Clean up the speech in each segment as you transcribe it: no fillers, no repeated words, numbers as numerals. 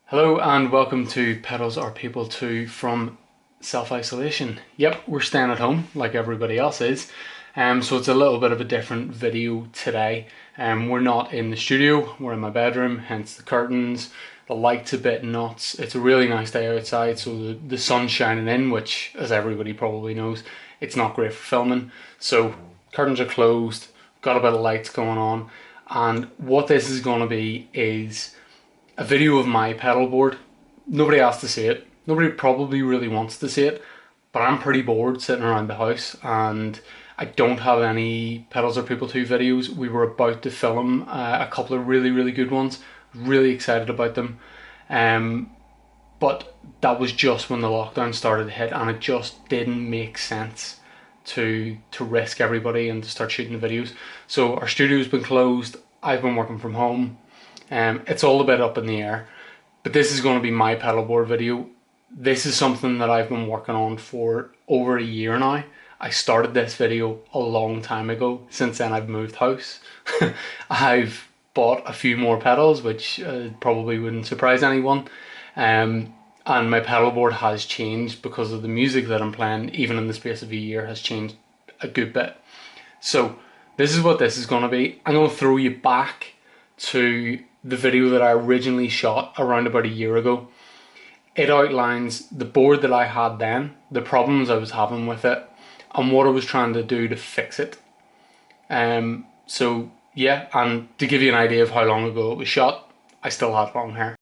Hello and welcome to Pedals Are People 2 from self-isolation. Yep, we're staying at home like everybody else is. So it's a little bit of a different video today. We're not in the studio, we're in my bedroom, hence the curtains. The light's a bit nuts. It's a really nice day outside, so the sun's shining in, which, as everybody probably knows, it's not great for filming. So curtains are closed, got a bit of lights going on, and what this is going to be is a video of my pedal board. Nobody asked to see it. Nobody probably really wants to see it, but I'm pretty bored sitting around the house and I don't have any Pedals Are People 2 videos. We were about to film a couple of really good ones. Really excited about them. But that was just when the lockdown started to hit and it just didn't make sense to risk everybody and to start shooting the videos. So our studio's been closed. I've been working from home. It's all a bit up in the air, but this is going to be my pedalboard video. This is something that I've been working on for over a year now. I started this video a long time ago. Since then I've moved house. I've bought a few more pedals, which probably wouldn't surprise anyone. And my pedalboard has changed because of the music that I'm playing, even in the space of a year, has changed a good bit. So this is what this is going to be. I'm going to throw you back to the video that I originally shot around about a year ago. It outlines the board that I had then, the problems I was having with it, and what I was trying to do to fix it. So yeah, and to give you an idea of how long ago it was shot, I still had long hair.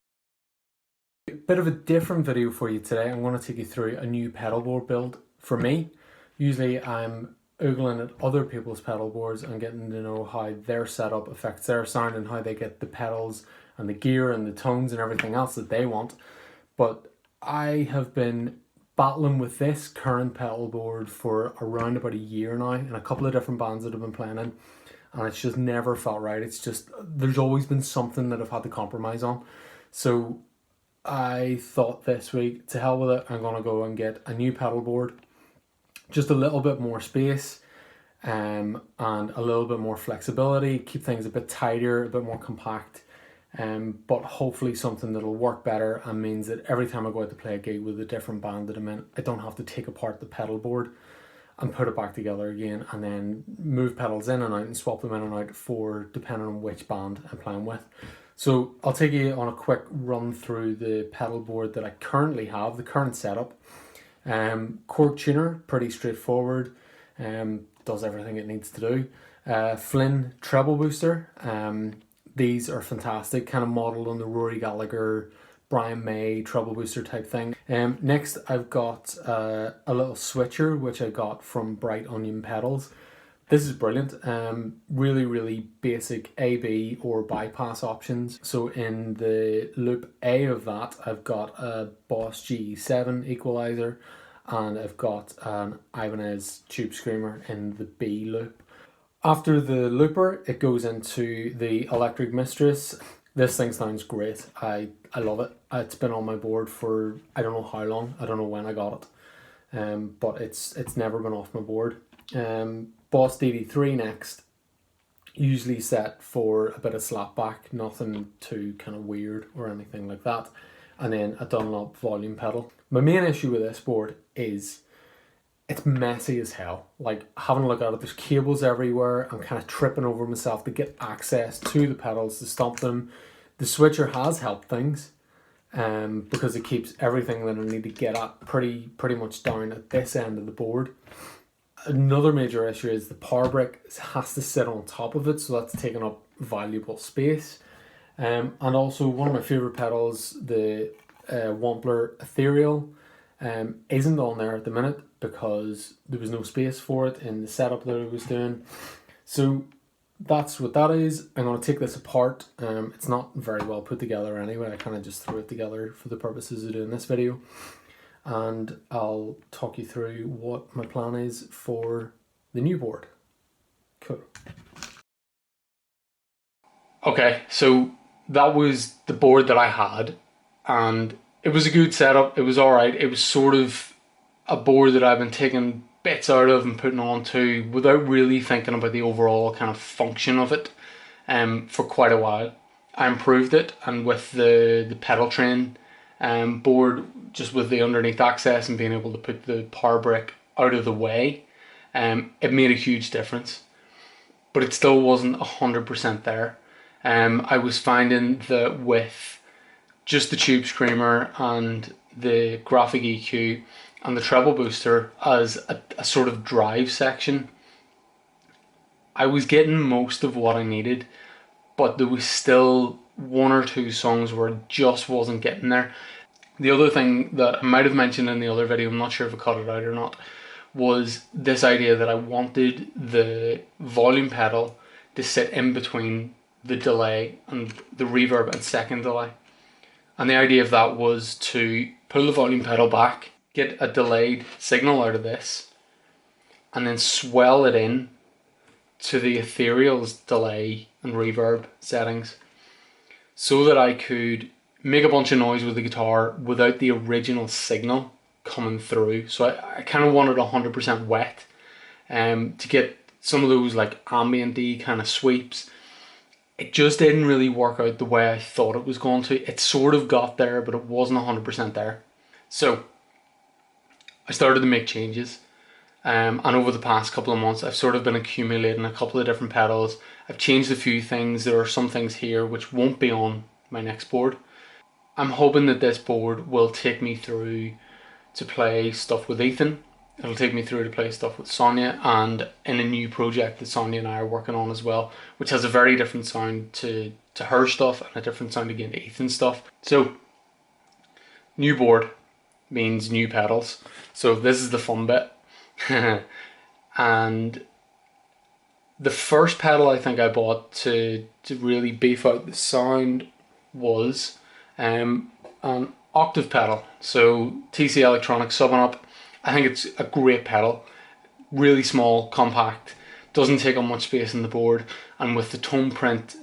A bit of a different video for you today. I'm going to take you through a new pedalboard build for me. Usually I'm oogling at other people's pedal boards and getting to know how their setup affects their sound and how they get the pedals and the gear and the tones and everything else that they want. But I have been battling with this current pedal board for around about a year now in a couple of different bands that I've been playing in, and it's just never felt right. It's just, there's always been something that I've had to compromise on. So I thought this week, to hell with it, I'm going to go and get a new pedal board. Just a little bit more space and a little bit more flexibility, keep things a bit tighter, a bit more compact, but hopefully something that'll work better and means that every time I go out to play a gig with a different band that I'm in, I don't have to take apart the pedal board and put it back together again and then move pedals in and out and swap them in and out for depending on which band I'm playing with. So I'll take you on a quick run through the pedal board that I currently have, the current setup. Cork tuner, pretty straightforward, does everything it needs to do. Flynn Treble Booster, these are fantastic, kind of modelled on the Rory Gallagher, Brian May Treble Booster type thing. Next I've got a little switcher which I got from Bright Onion Pedals. This is brilliant, really basic A/B or bypass options. So in the loop A of that, I've got a Boss G7 equalizer and I've got an Ibanez Tube Screamer in the B loop. After the looper, it goes into the Electric Mistress. This thing sounds great. I love it. It's been on my board for I don't know how long. I don't know when I got it, but it's never been off my board. Boss DD3 next, usually set for a bit of slapback, nothing too kind of weird or anything like that. And then a Dunlop volume pedal. My main issue with this board is it's messy as hell. Like, having a look at it, there's cables everywhere. I'm kind of tripping over myself to get access to the pedals to stop them. The switcher has helped things because it keeps everything that I need to get at pretty much down at this end of the board. Another major issue is the power brick has to sit on top of it, so that's taking up valuable space. And also one of my favorite pedals, the Wampler Ethereal, isn't on there at the minute because there was no space for it in the setup that I was doing. So that's what that is. I'm going to take this apart. It's not very well put together anyway. I kind of just threw it together for the purposes of doing this video. And I'll talk you through what my plan is for the new board. Cool. Okay, so that was the board that I had, and it was a good setup. It was all right. It was sort of a board that I've been taking bits out of and putting on to without really thinking about the overall kind of function of it for quite a while. I improved it, and with the pedal train board, just with the underneath access and being able to put the power brick out of the way, it made a huge difference. But it still wasn't 100% there. I was finding that with just the Tube Screamer and the graphic EQ and the Treble Booster as a sort of drive section, I was getting most of what I needed, but there was still one or two songs where it just wasn't getting there. The other thing that I might have mentioned in the other video, I'm not sure if I cut it out or not, was this idea that I wanted the volume pedal to sit in between the delay and the reverb and second delay. And the idea of that was to pull the volume pedal back, get a delayed signal out of this, and then swell it in to the ethereal's delay and reverb settings so that I could make a bunch of noise with the guitar without the original signal coming through. So I kind of wanted 100% wet to get some of those like ambient-y kind of sweeps. It just didn't really work out the way I thought it was going to. It sort of got there, but it wasn't 100% there. So I started to make changes. And over the past couple of months, I've sort of been accumulating a couple of different pedals. I've changed a few things. There are some things here which won't be on my next board. I'm hoping that this board will take me through to play stuff with Ethan. It'll take me through to play stuff with Sonja, and in a new project that Sonja and I are working on as well, which has a very different sound to her stuff and a different sound again to Ethan's stuff. So, new board means new pedals. So this is the fun bit. And the first pedal I think I bought to really beef out the sound was an octave pedal. So TC Electronics Sub and Up. I think it's a great pedal, really small, compact, doesn't take up much space in the board, and with the tone print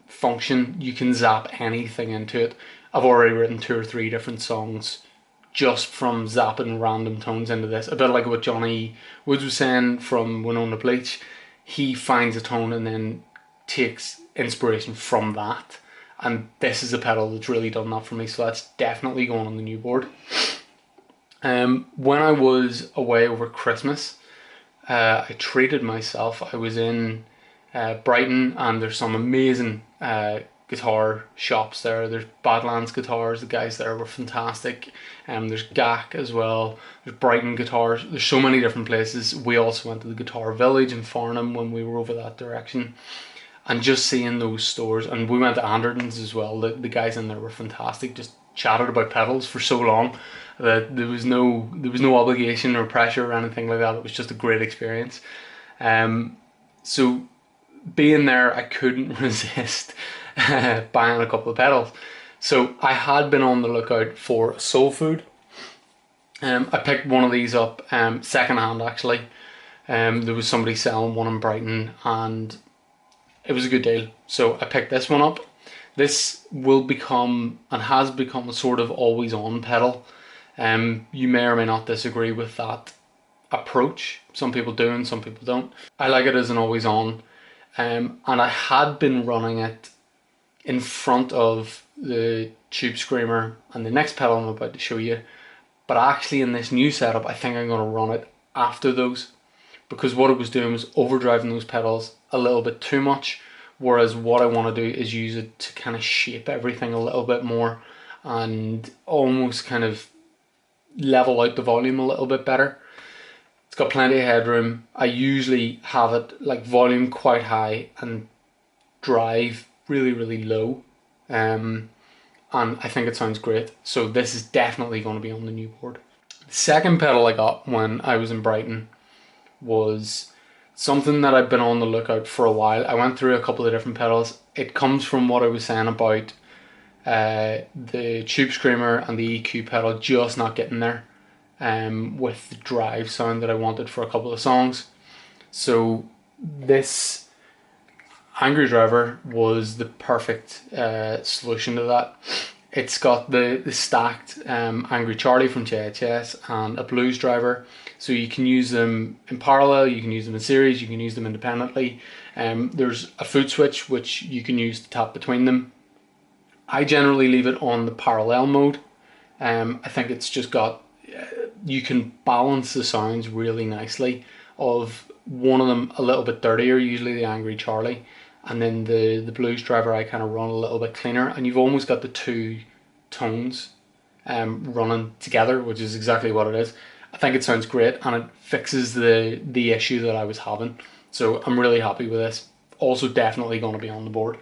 function, you can zap anything into it. I've already written 2 or 3 different songs just from zapping random tones into this. A bit like what Johnny Woods was saying from Winona Bleach. He finds a tone and then takes inspiration from that. And this is a pedal that's really done that for me, so that's definitely going on the new board. When I was away over Christmas, I treated myself. I was in Brighton, and there's some amazing guitar shops there. There's Badlands Guitars, the guys there were fantastic. There's GAC as well. There's Brighton Guitars. There's so many different places. We also went to the Guitar Village in Farnham when we were over that direction. And just seeing those stores, and we went to Anderton's as well. The guys in there were fantastic. Just chatted about pedals for so long that there was no obligation or pressure or anything like that. It was just a great experience. So being there, I couldn't resist buying a couple of pedals. So I had been on the lookout for soul food. I picked one of these up second hand actually. There was somebody selling one in Brighton, and it was a good deal. So I picked this one up. This will become, and has become, a sort of always on pedal. You may or may not disagree with that approach. Some people do and some people don't. I like it as an always on. And I had been running it in front of the Tube Screamer and the next pedal I'm about to show you. But actually in this new setup, I think I'm going to run it after those. Because what it was doing was overdriving those pedals a little bit too much. Whereas what I want to do is use it to kind of shape everything a little bit more and almost kind of level out the volume a little bit better. It's got plenty of headroom. I usually have it like volume quite high and drive really, really low. And I think it sounds great. So this is definitely going to be on the new board. The second pedal I got when I was in Brighton was something that I've been on the lookout for a while. I went through a couple of different pedals. It comes from what I was saying about the Tube Screamer and the EQ pedal just not getting there with the drive sound that I wanted for a couple of songs. So this Angry Driver was the perfect solution to that. It's got the stacked Angry Charlie from JHS and a Blues Driver. So you can use them in parallel, you can use them in series, you can use them independently. There's a foot switch which you can use to tap between them. I generally leave it on the parallel mode. I think it's just got, you can balance the sounds really nicely of one of them a little bit dirtier, usually the Angry Charlie, and then the Blues Driver I kind of run a little bit cleaner, and you've almost got the two tones running together, which is exactly what it is. I think it sounds great, and it fixes the issue that I was having. So I'm really happy with this. Also definitely going to be on the board.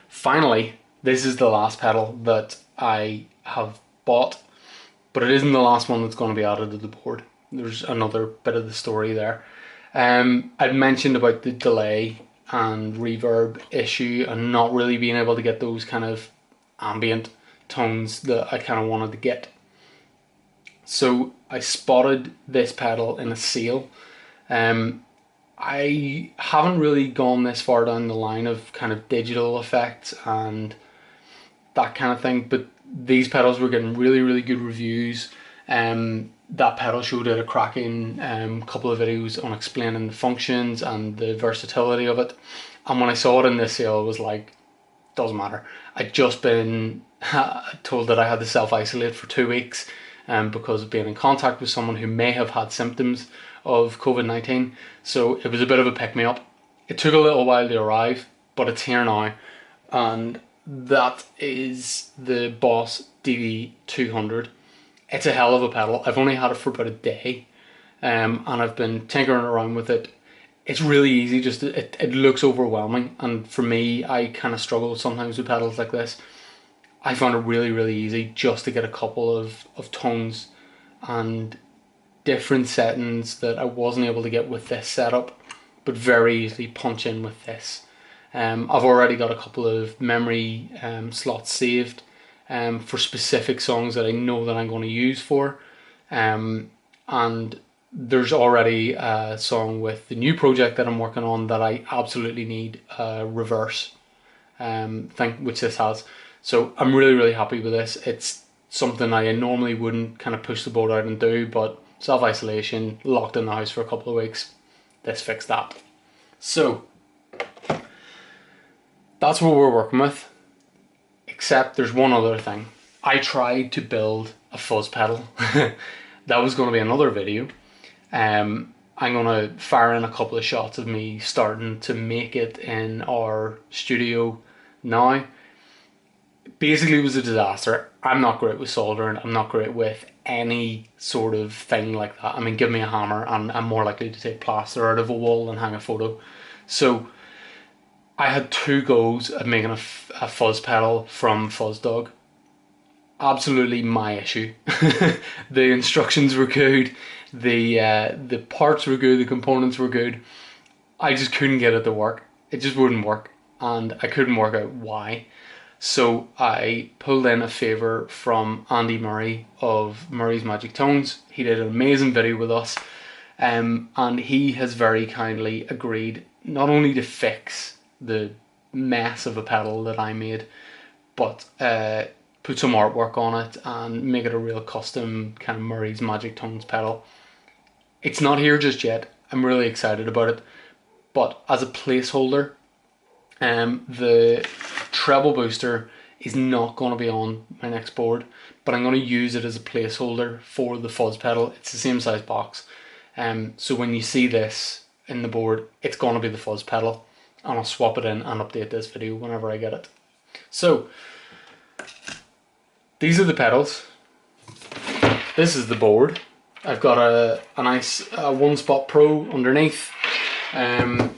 Finally, this is the last pedal that I have bought, but it isn't the last one that's going to be added to the board. There's another bit of the story there. I'd mentioned about the delay and reverb issue and not really being able to get those kind of ambient tones that I kind of wanted to get. So I spotted this pedal in a sale. I haven't really gone this far down the line of kind of digital effects and that kind of thing, but these pedals were getting really, really good reviews. That pedal show did a cracking couple of videos on explaining the functions and the versatility of it. And when I saw it in this sale, I was like, doesn't matter. I'd just been told that I had to self-isolate for 2 weeks because of being in contact with someone who may have had symptoms of COVID-19. So it was a bit of a pick-me-up. It took a little while to arrive, but it's here now. And that is the Boss DV200. It's a hell of a pedal. I've only had it for about a day, and I've been tinkering around with it. It's really easy, just it looks overwhelming, and for me, I kind of struggle sometimes with pedals like this. I found it really, really easy just to get a couple of tones and different settings that I wasn't able to get with this setup, but very easily punch in with this. I've already got a couple of memory slots saved for specific songs that I know that I'm going to use for, and there's already a song with the new project that I'm working on that I absolutely need a reverse thing, which this has. So I'm really, really happy with this. It's something I normally wouldn't kind of push the boat out and do, but self-isolation, locked in the house for a couple of weeks, this fixed that. So that's what we're working with, except there's one other thing. I tried to build a fuzz pedal. That was going to be another video. I'm going to fire in a couple of shots of me starting to make it in our studio now. Basically, it was a disaster. I'm not great with soldering. I'm not great with any sort of thing like that. I mean, give me a hammer and I'm more likely to take plaster out of a wall and hang a photo. So I had 2 goes at making a fuzz pedal from Fuzz Dog. Absolutely my issue. The instructions were good. The parts were good. The components were good. I just couldn't get it to work. It just wouldn't work. And I couldn't work out why. So I pulled in a favour from Andy Murray of Murray's Magic Tones. He did an amazing video with us, and he has very kindly agreed not only to fix the mess of a pedal that I made, but put some artwork on it and make it a real custom kind of Murray's Magic Tones pedal. It's not here just yet. I'm really excited about it, but as a placeholder, the Treble Booster is not going to be on my next board, but I'm going to use it as a placeholder for the fuzz pedal. It's the same size box, so when you see this in the board, it's going to be the fuzz pedal, and I'll swap it in and update this video whenever I get it. So these are the pedals. This is the board. I've got a nice One Spot Pro underneath, and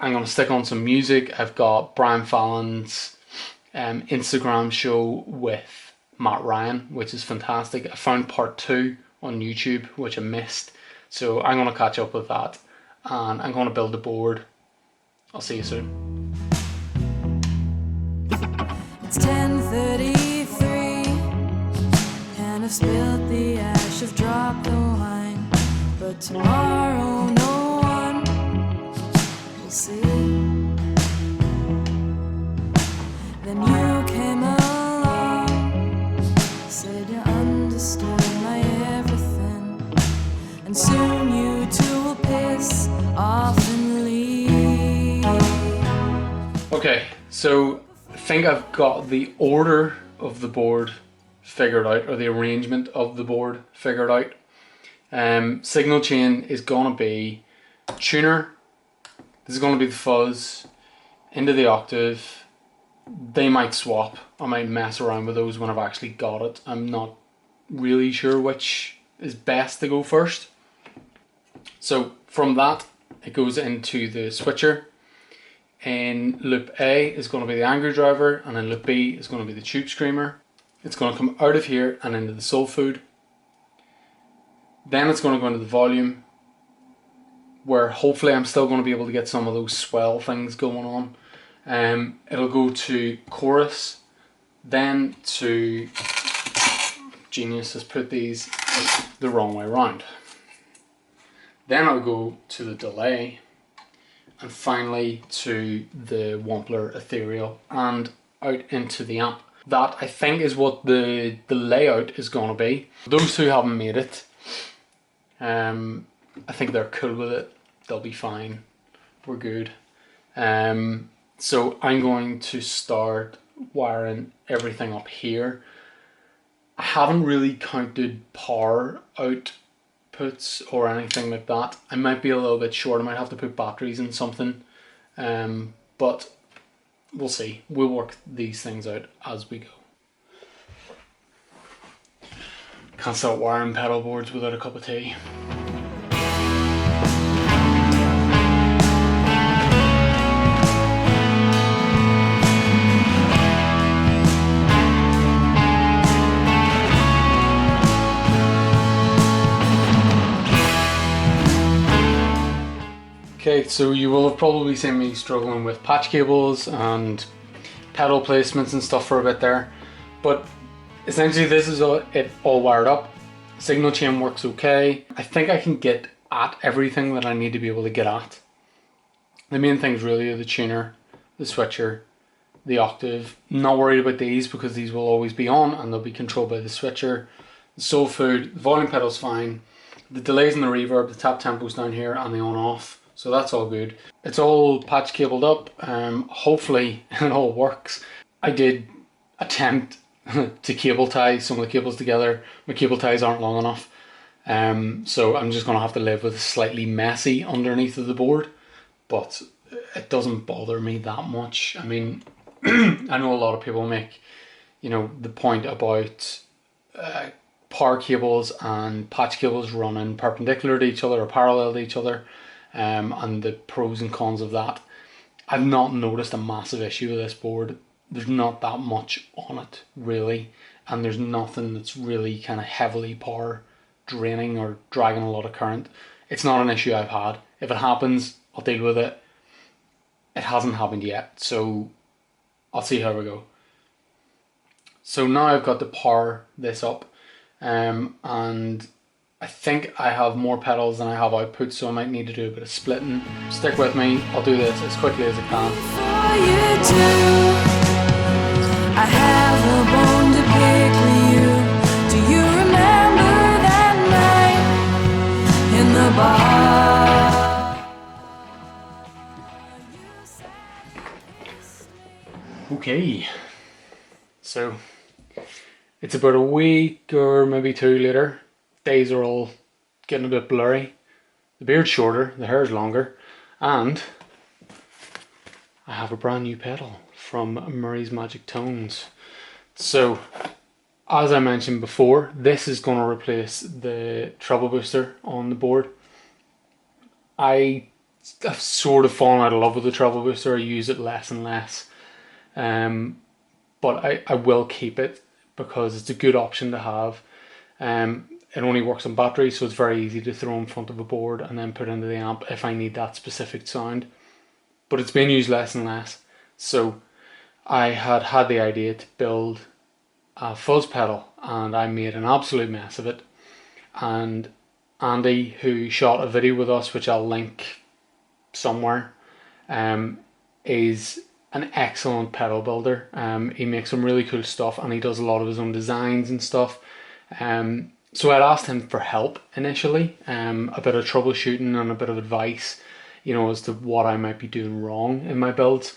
I'm going to stick on some music. I've got Brian Fallon's Instagram show with Matt Ryan, which is fantastic. I found part 2 on YouTube, which I missed. So I'm going to catch up with that. And I'm going to build the board. I'll see you soon. It's 10:33 and I've spilled the ash, I've dropped the wine, but tomorrow no one will see. Then you came along, said you understood my everything, and soon you two will piss off and leave. Okay, so I think I've got the order of the board figured out, or the arrangement of the board figured out. Signal chain is gonna be tuner, this is gonna be the fuzz, into the octave. They might swap, I might mess around with those when I've actually got it. I'm not really sure which is best to go first. So from that, it goes into the switcher. In loop A is going to be the angry driver, and in loop B is going to be the tube screamer. It's going to come out of here and into the soul food. Then it's going to go into the volume, where hopefully I'm still going to be able to get some of those swell things going on. It'll go to chorus, then to, genius has put these the wrong way around. Then I'll go to the delay, and finally to the Wampler ethereal, and out into the amp. That I think is what the layout is going to be. Those who haven't made it, I think they're cool with it. They'll be fine. We're good. So I'm going to start wiring everything up here. I haven't really counted power outputs or anything like that. I might be a little bit short. I might have to put batteries in something. But we'll see. We'll work these things out as we go. Can't start wiring pedal boards without a cup of tea. Okay, so you will have probably seen me struggling with patch cables and pedal placements and stuff for a bit there, but essentially this is it all wired up. Signal chain works okay. I think I can get at everything that I need to be able to get at. The main things really are the tuner, the switcher, the octave. I'm not worried about these because these will always be on and they'll be controlled by the switcher. The soul food, the volume pedal's fine. The delays and the reverb, the tap tempo's down here and the on off. So that's all good. It's all patch cabled up. Hopefully it all works. I did attempt to cable tie some of the cables together. My cable ties aren't long enough. So I'm just gonna have to live with a slightly messy underneath of the board, but it doesn't bother me that much. I mean, I know a lot of people make, you know, the point about power cables and patch cables running perpendicular to each other or parallel to each other. And the pros and cons of that. I've not noticed a massive issue with this board. There's not that much on it really, and there's nothing that's really kind of heavily power draining or dragging a lot of current. It's not an issue I've had. If it happens, I'll deal with it. It hasn't happened yet, so I'll see how we go. So now I've got to power this up, and I think I have more pedals than I have output, so I might need to do a bit of splitting. Stick with me, I'll do this as quickly as I can. For you too, I have a bone to pick with you. Do you remember that night in the bar? Okay, so it's about a week or maybe two later. Days are all getting a bit blurry. The beard's shorter, the hair's longer, and I have a brand new pedal from Murray's Magic Tones. So, as I mentioned before, this is going to replace the Treble Booster on the board. I've sort of fallen out of love with the Treble Booster. I use it less and less, but I will keep it because it's a good option to have. It only works on battery, so it's very easy to throw in front of a board and then put into the amp if I need that specific sound. But it's being used less and less. So I had the idea to build a fuzz pedal, and I made an absolute mess of it. And Andy, who shot a video with us, which I'll link somewhere, is an excellent pedal builder. He makes some really cool stuff, and he does a lot of his own designs and stuff. So I'd asked him for help initially, a bit of troubleshooting and a bit of advice, as to what I might be doing wrong in my builds.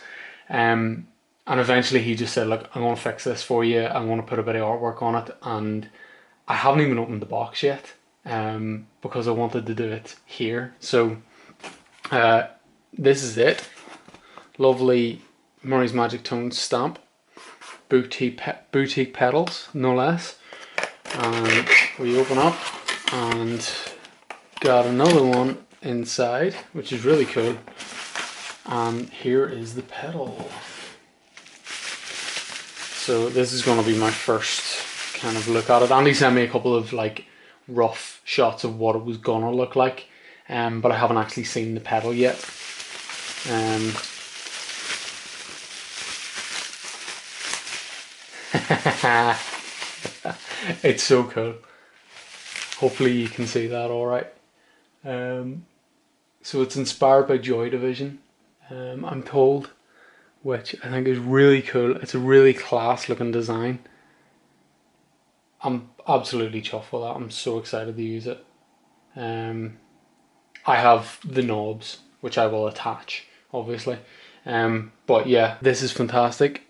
And eventually he just said, look, I'm going to fix this for you. I'm going to put a bit of artwork on it. And I haven't even opened the box yet, because I wanted to do it here. So this is it. Lovely Murray's Magic Tones stamp. Boutique pedals, no less. And we open up and got another one inside, which is really cool. And here is the pedal. So this is going to be my first kind of look at it. Andy sent me a couple of like rough shots of what it was going to look like, but I haven't actually seen the pedal yet. It's so cool. Hopefully you can see that all right. So it's inspired by Joy Division, I'm told, which I think is really cool. It's a really class looking design. I'm absolutely chuffed with that. I'm so excited to use it. I have the knobs, which I will attach, obviously. But yeah, this is fantastic.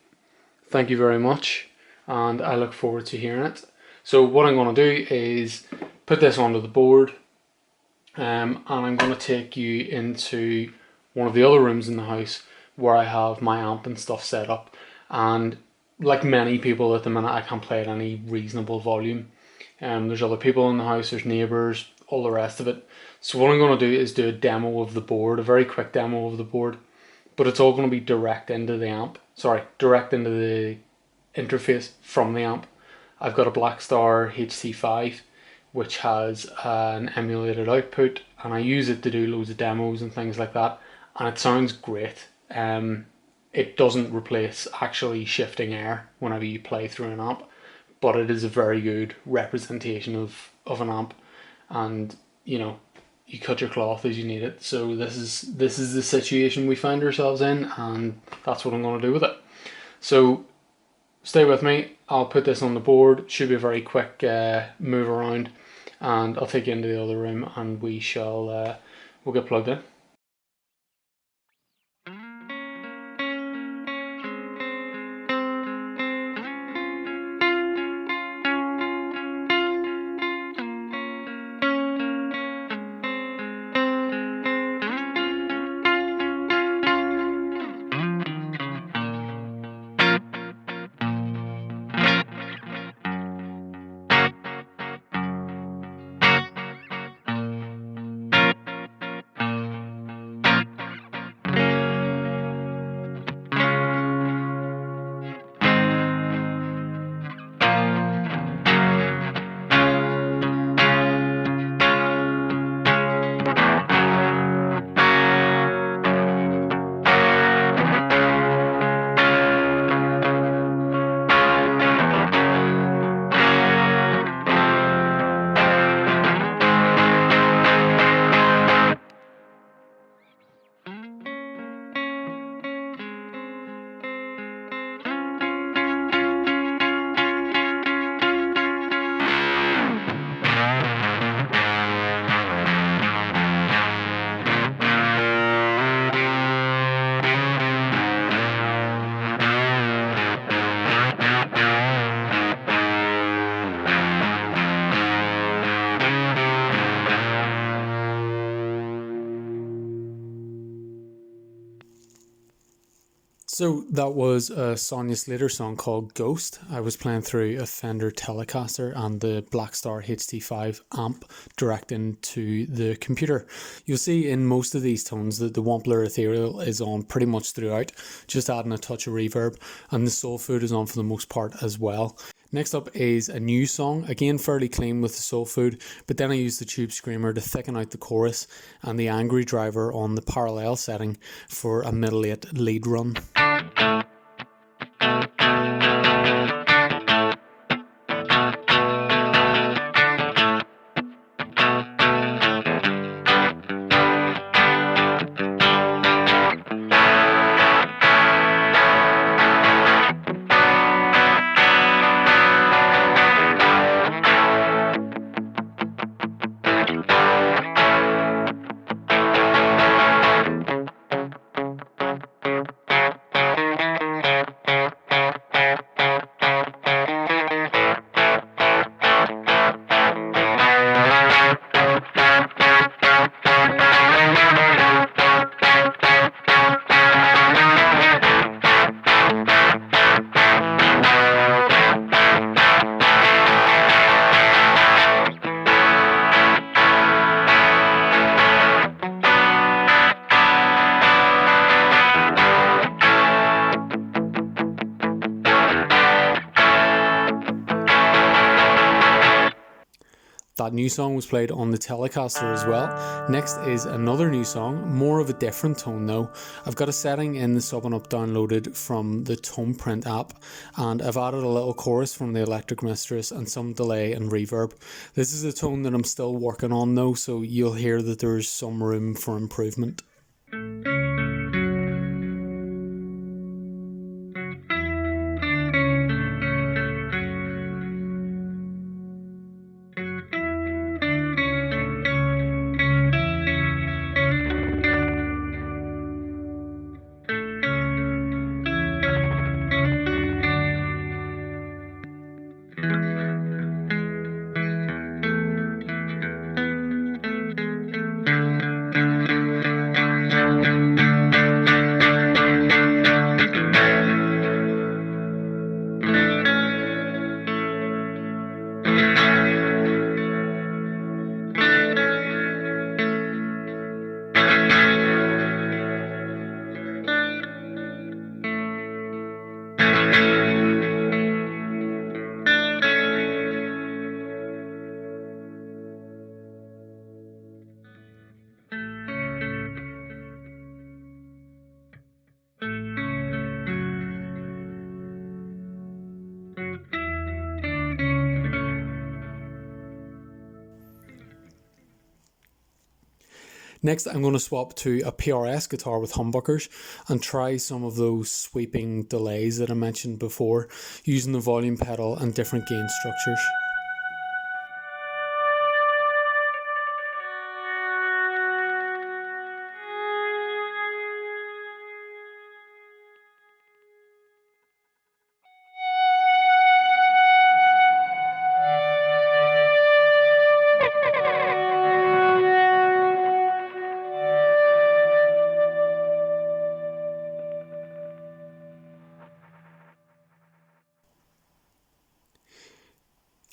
Thank you very much, and I look forward to hearing it. So what I'm going to do is put this onto the board, and I'm going to take you into one of the other rooms in the house where I have my amp and stuff set up. And like many people at the minute, I can't play at any reasonable volume. There's other people in the house, there's neighbours, all the rest of it. So what I'm going to do is do a demo of the board, a very quick demo of the board, but it's all going to be direct into the interface from the amp. I've got a Blackstar HT5, which has an emulated output, and I use it to do loads of demos and things like that, and it sounds great. It doesn't replace actually shifting air whenever you play through an amp, but it is a very good representation of an amp, and you cut your cloth as you need it. So this is the situation we find ourselves in, and that's what I'm going to do with it. So stay with me. I'll put this on the board. It should be a very quick move around, and I'll take you into the other room, and we'll get plugged in. So that was a Sonja Sleator song called Ghost. I was playing through a Fender Telecaster and the Blackstar HT5 amp direct into the computer. You'll see in most of these tones that the Wampler Ethereal is on pretty much throughout, just adding a touch of reverb, and the Soul Food is on for the most part as well. Next up is a new song, again fairly clean with the Soul Food, but then I used the Tube Screamer to thicken out the chorus and the Angry Driver on the parallel setting for a middle 8 lead run. that new song was played on the Telecaster as well. Next is another new song, more of a different tone though. I've got a setting in the Sub and Up downloaded from the Tone Print app, and I've added a little chorus from the Electric Mistress and some delay and reverb. This is a tone that I'm still working on though, so you'll hear that there's some room for improvement. Next, I'm going to swap to a PRS guitar with humbuckers and try some of those sweeping delays that I mentioned before, using the volume pedal and different gain structures.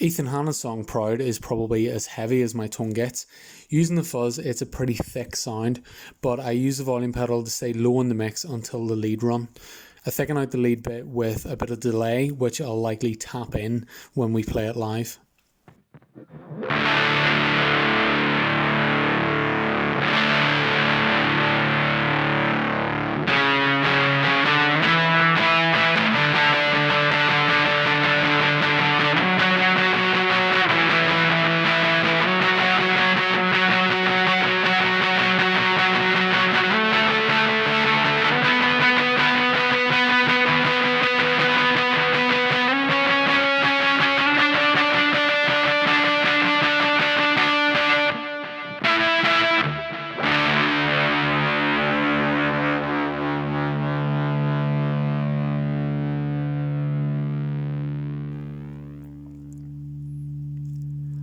Ethan Hanna's song Proud is probably as heavy as my tongue gets. Using the fuzz, it's a pretty thick sound, but I use the volume pedal to stay low in the mix until the lead run. I thicken out the lead bit with a bit of delay, which I'll likely tap in when we play it live.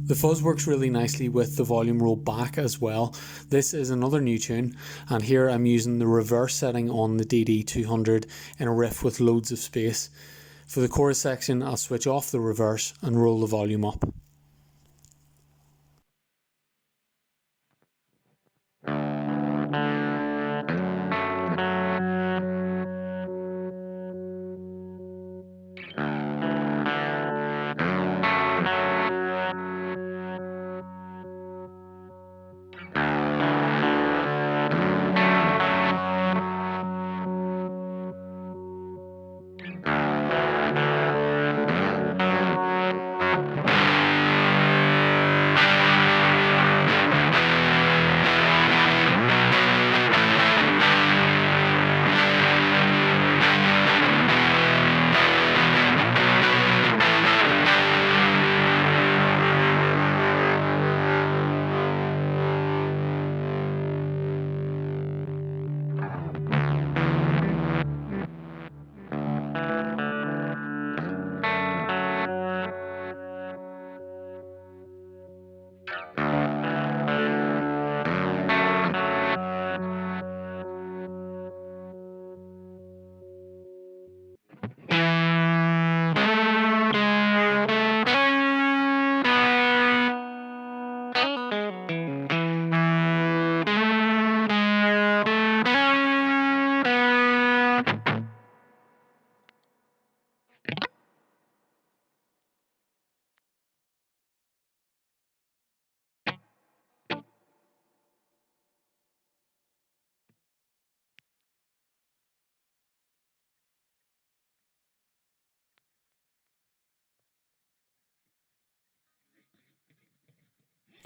The fuzz works really nicely with the volume roll back as well. This is another new tune, and here I'm using the reverse setting on the DD200 in a riff with loads of space. For the chorus section, I'll switch off the reverse and roll the volume up.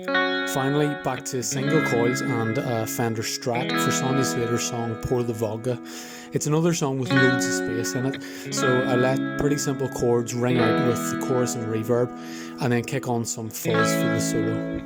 Finally, back to single coils and a Fender Strat for Sonja Sleator's song Pour the Vodka. It's another song with loads of space in it, so I let pretty simple chords ring out with the chorus and reverb, and then kick on some fuzz for the solo.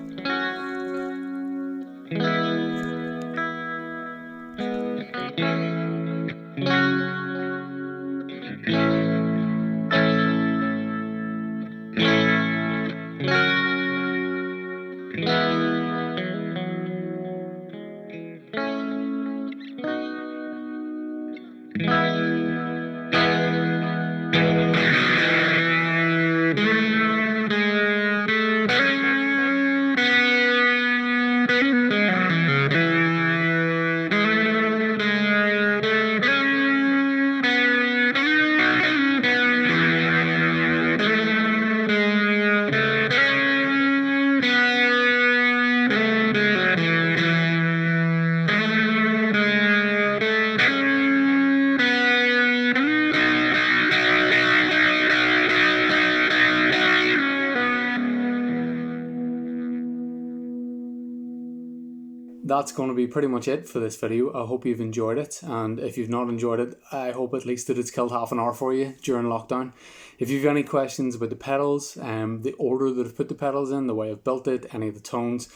That's going to be pretty much it for this video. I hope you've enjoyed it, and if you've not enjoyed it, I hope at least that it's killed half an hour for you during lockdown. If you've any questions about the pedals, the order that I've put the pedals in, the way I've built it, any of the tones,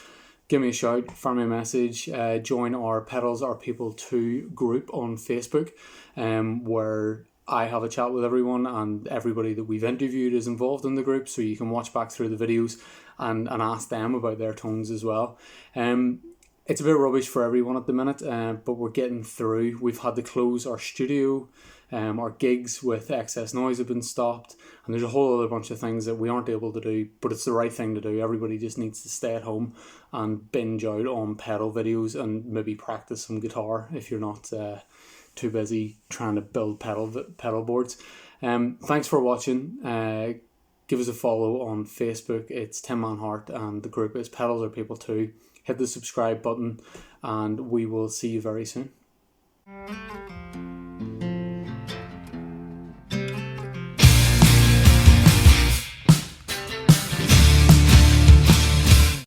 give me a shout, fire me a message, join our Pedals Are People 2 group on Facebook, where I have a chat with everyone, and everybody that we've interviewed is involved in the group, so you can watch back through the videos and ask them about their tones as well. It's a bit rubbish for everyone at the minute, but we're getting through. We've had to close our studio, our gigs with excess noise have been stopped, and there's a whole other bunch of things that we aren't able to do, but it's the right thing to do. Everybody just needs to stay at home and binge out on pedal videos and maybe practice some guitar if you're not too busy trying to build pedal boards. Thanks for watching. Give us a follow on Facebook. It's Tim Manhart, and the group is Pedals Are People 2. Hit the subscribe button, and we will see you very soon.